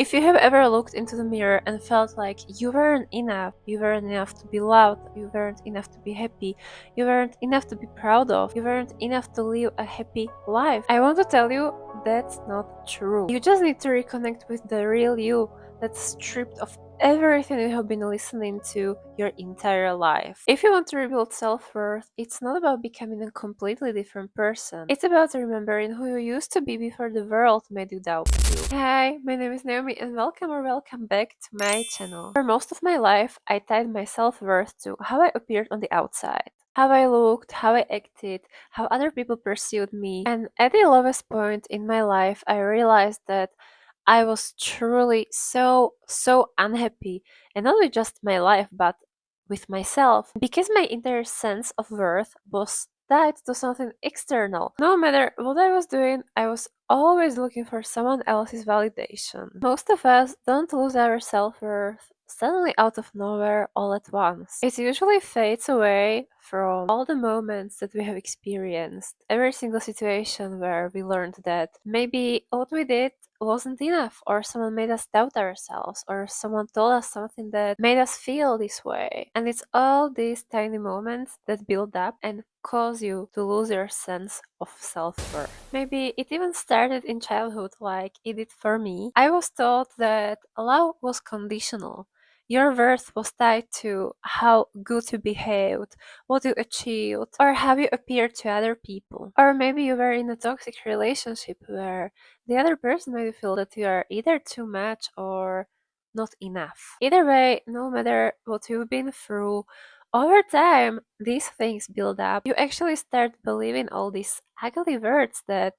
If you have ever looked into the mirror and felt like you weren't enough to be loved, you weren't enough to be happy, you weren't enough to be proud of, you weren't enough to live a happy life, I want to tell you that's not true. You just need to reconnect with the real you that's stripped of everything you have been listening to your entire life. If you want to rebuild self-worth, it's not about becoming a completely different person. It's about remembering who you used to be before the world made you doubt you. Hi, my name is Naomi and welcome back to my channel. For most of my life, I tied my self-worth to how I appeared on the outside. How I looked, how I acted, how other people perceived me. And at the lowest point in my life, I realized that I was truly so unhappy, and not with just my life, but with myself, because my entire sense of worth was tied to something external. No matter what I was doing, I was always looking for someone else's validation. Most of us don't lose our self-worth suddenly out of nowhere all at once. It usually fades away from all the moments that we have experienced, every single situation where we learned that maybe what we did wasn't enough, or someone made us doubt ourselves, or someone told us something that made us feel this way. And it's all these tiny moments that build up and cause you to lose your sense of self-worth. Maybe it even started in childhood like it did for me. I was taught that love was conditional. Your worth was tied to how good you behaved, what you achieved, or how you appeared to other people. Or maybe you were in a toxic relationship where the other person made you feel that you are either too much or not enough. Either way, no matter what you've been through, over time, these things build up. You actually start believing all these ugly words that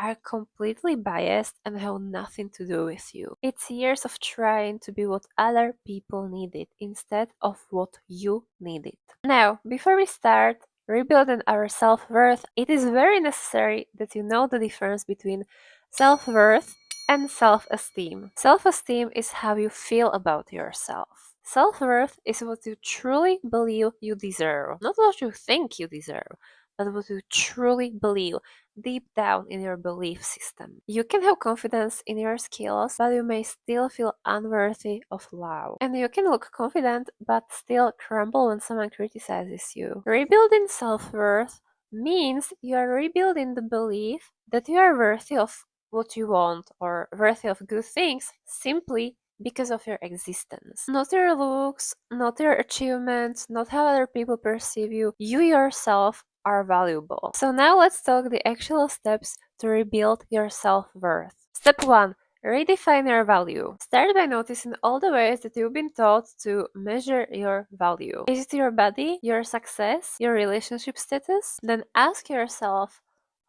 are completely biased and have nothing to do with you. It's years of trying to be what other people needed instead of what you needed. Now, before we start rebuilding our self-worth, it is very necessary that you know the difference between self-worth and self-esteem. Self-esteem is how you feel about yourself. Self-worth is what you truly believe you deserve, not what you think you deserve, but what you truly believe deep down in your belief system. You can have confidence in your skills, but you may still feel unworthy of love. And you can look confident, but still crumble when someone criticizes you. Rebuilding self-worth means you are rebuilding the belief that you are worthy of what you want or worthy of good things simply because of your existence. Not your looks, not your achievements, not how other people perceive you. You yourself are valuable. So now let's talk the actual steps to rebuild your self-worth. Step 1. Redefine your value. Start by noticing all the ways that you've been taught to measure your value. Is it your body, your success, your relationship status? Then ask yourself,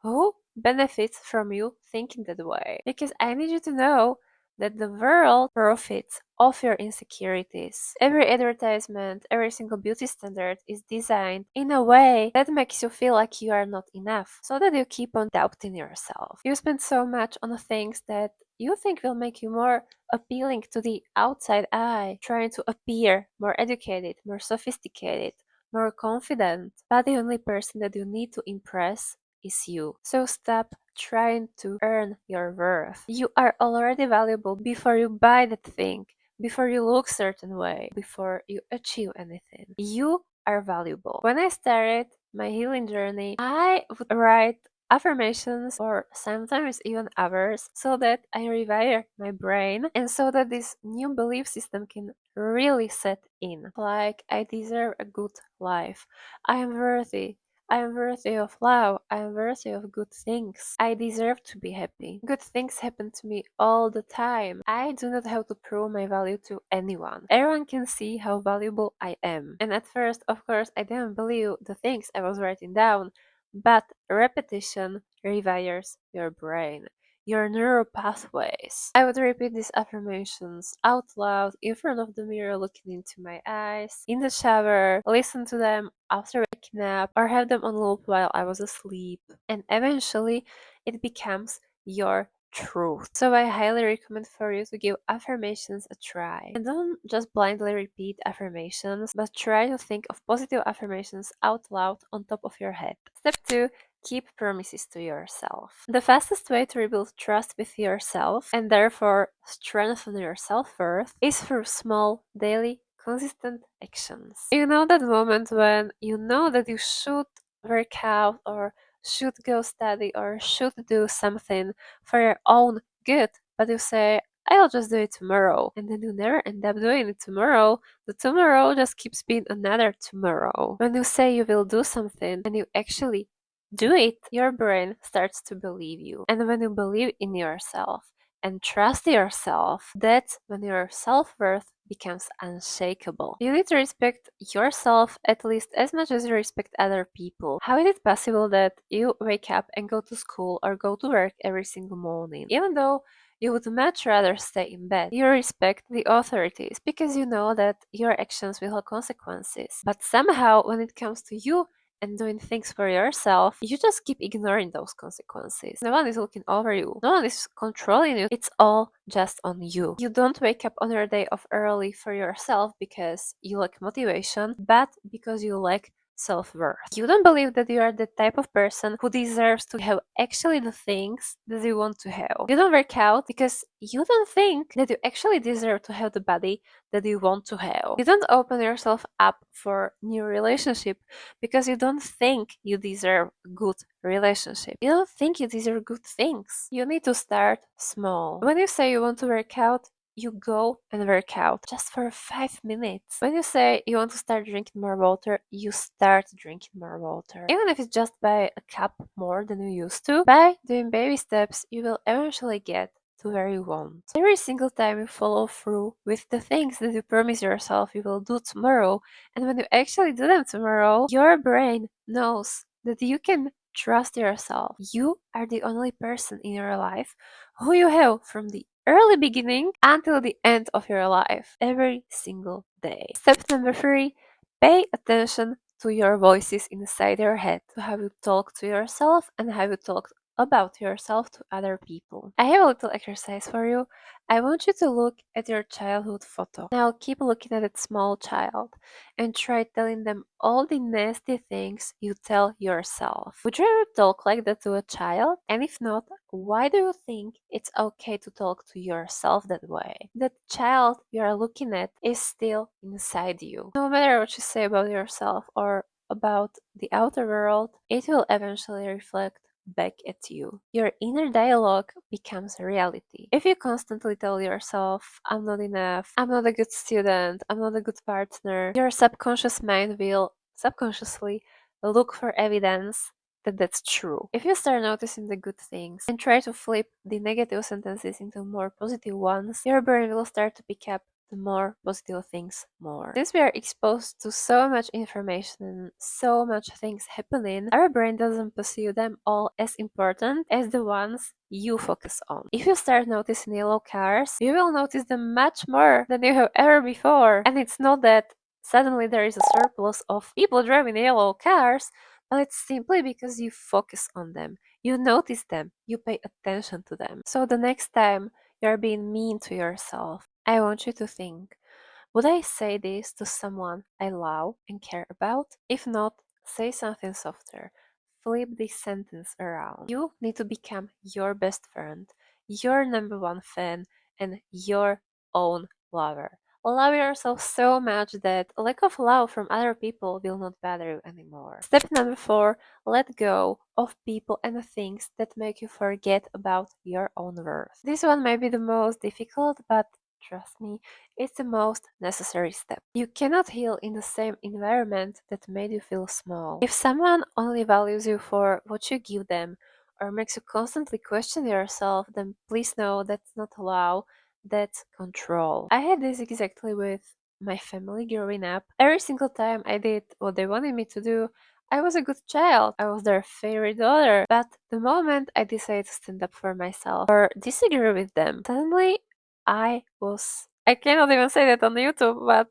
who benefits from you thinking that way? Because I need you to know that the world profits off your insecurities. Every advertisement, every single beauty standard is designed in a way that makes you feel like you are not enough, so that you keep on doubting yourself. You spend so much on things that you think will make you more appealing to the outside eye, trying to appear more educated, more sophisticated, more confident. But the only person that you need to impress is you. So stop trying to earn your worth. You are already valuable before you buy that thing, before you look certain way, before you achieve anything. You are valuable. When I started my healing journey, I would write affirmations or sometimes even hours so that I rewire my brain and so that this new belief system can really set in. Like, I deserve a good life. I am worthy. I am worthy of love. I am worthy of good things. I deserve to be happy. Good things happen to me all the time. I do not have to prove my value to anyone. Everyone can see how valuable I am. And at first, of course, I didn't believe the things I was writing down, but repetition rewires your brain, your neural pathways. I would repeat these affirmations out loud in front of the mirror, looking into my eyes, in the shower, listen to them after waking up, or have them on loop while I was asleep. And eventually, it becomes your truth. So I highly recommend for you to give affirmations a try. And don't just blindly repeat affirmations, but try to think of positive affirmations out loud on top of your head. Step 2. keep promises to yourself. The fastest way to rebuild trust with yourself and therefore strengthen your self-worth is through small, daily, consistent actions. You know that moment when you know that you should work out or should go study or should do something for your own good, but you say, I'll just do it tomorrow. And then you never end up doing it tomorrow. The tomorrow just keeps being another tomorrow. When you say you will do something and you actually do it, your brain starts to believe you. And when you believe in yourself and trust yourself, that's when your self-worth becomes unshakable. You need to respect yourself at least as much as you respect other people. How is it possible that you wake up and go to school or go to work every single morning, even though you would much rather stay in bed? You respect the authorities because you know that your actions will have consequences. But somehow, when it comes to you and doing things for yourself, you just keep ignoring those consequences. No one is looking over you. No one is controlling you. It's all just on you. You don't wake up on your day off early for yourself because you lack motivation, but because you lack self-worth. You don't believe that you are the type of person who deserves to have actually the things that you want to have. You don't work out because you don't think that you actually deserve to have the body that you want to have. You don't open yourself up for new relationship because you don't think you deserve a good relationship. You don't think you deserve good things. You need to start small. When you say you want to work out, you go and work out just for 5 minutes. When you say you want to start drinking more water, you start drinking more water. Even if it's just by a cup more than you used to, by doing baby steps, you will eventually get to where you want. Every single time you follow through with the things that you promise yourself you will do tomorrow, and when you actually do them tomorrow, your brain knows that you can trust yourself. You are the only person in your life who you have from the early beginning until the end of your life, every single day. Step number 3, pay attention to your voices inside your head, to how you talk to yourself and how you talk about yourself to other people. I have a little exercise for you. I want you to look at your childhood photo. Now keep looking at that small child and try telling them all the nasty things you tell yourself. Would you ever talk like that to a child? And if not, why do you think it's okay to talk to yourself that way? That child you are looking at is still inside you. No matter what you say about yourself or about the outer world, it will eventually reflect back at you. Your inner dialogue becomes a reality. If you constantly tell yourself, I'm not enough, I'm not a good student, I'm not a good partner, your subconscious mind will subconsciously look for evidence that that's true. If you start noticing the good things and try to flip the negative sentences into more positive ones, your brain will start to pick up the more positive things more. Since we are exposed to so much information and so much things happening, our brain doesn't perceive them all as important as the ones you focus on. If you start noticing yellow cars, you will notice them much more than you have ever before. And it's not that suddenly there is a surplus of people driving yellow cars, but it's simply because you focus on them. You notice them, you pay attention to them. So the next time you're being mean to yourself, I want you to think, would I say this to someone I love and care about? If not, say something softer. Flip this sentence around. You need to become your best friend, your number one fan, and your own lover. Love yourself so much that lack of love from other people will not bother you anymore. Step number 4, let go of people and things that make you forget about your own worth. This one may be the most difficult, but trust me, it's the most necessary step. You cannot heal in the same environment that made you feel small. If someone only values you for what you give them or makes you constantly question yourself, then please know that's not love, that's control. I had this exactly with my family growing up. Every single time I did what they wanted me to do, I was a good child. I was their favorite daughter. But the moment I decided to stand up for myself or disagree with them, suddenly I cannot even say that on YouTube, but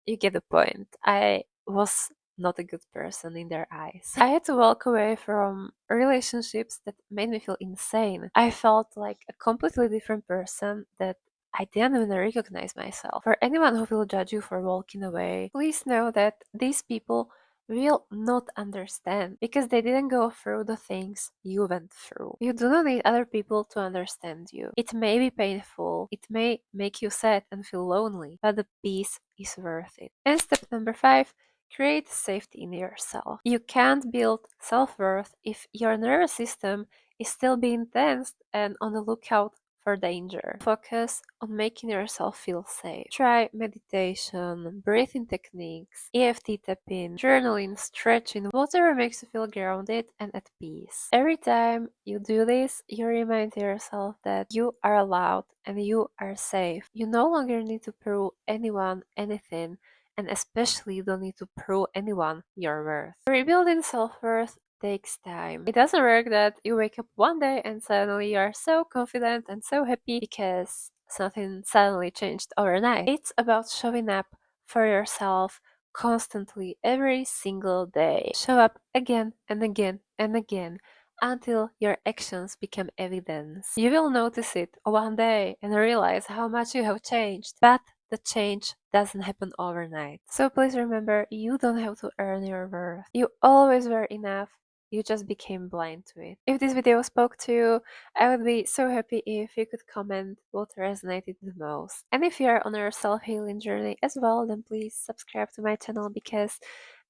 you get the point. I was not a good person in their eyes. I had to walk away from relationships that made me feel insane. I felt like a completely different person that I didn't even recognize myself. For anyone who will judge you for walking away, please know that these people will not understand because they didn't go through the things you went through. You do not need other people to understand you. It may be painful, it may make you sad and feel lonely, but the peace is worth it. And step number 5, create safety in yourself. You can't build self worth if your nervous system is still being tensed and on the lookout for danger. Focus on making yourself feel safe. Try meditation, breathing techniques, EFT tapping, journaling, stretching, whatever makes you feel grounded and at peace. Every time you do this, you remind yourself that you are allowed and you are safe. You no longer need to prove anyone anything, and especially you don't need to prove anyone your worth. Rebuilding self-worth takes time. It doesn't work that you wake up one day and suddenly you are so confident and so happy because something suddenly changed overnight. It's about showing up for yourself constantly every single day. Show up again and again and again until your actions become evidence. You will notice it one day and realize how much you have changed, but the change doesn't happen overnight. So please remember, you don't have to earn your worth. You always were enough. You just became blind to it. If this video spoke to you, I would be so happy if you could comment what resonated the most. And if you are on your self-healing journey as well, then please subscribe to my channel because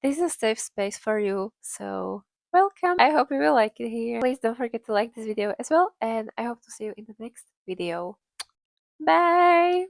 this is a safe space for you. So welcome. I hope you will like it here. Please don't forget to like this video as well, and I hope to see you in the next video. Bye!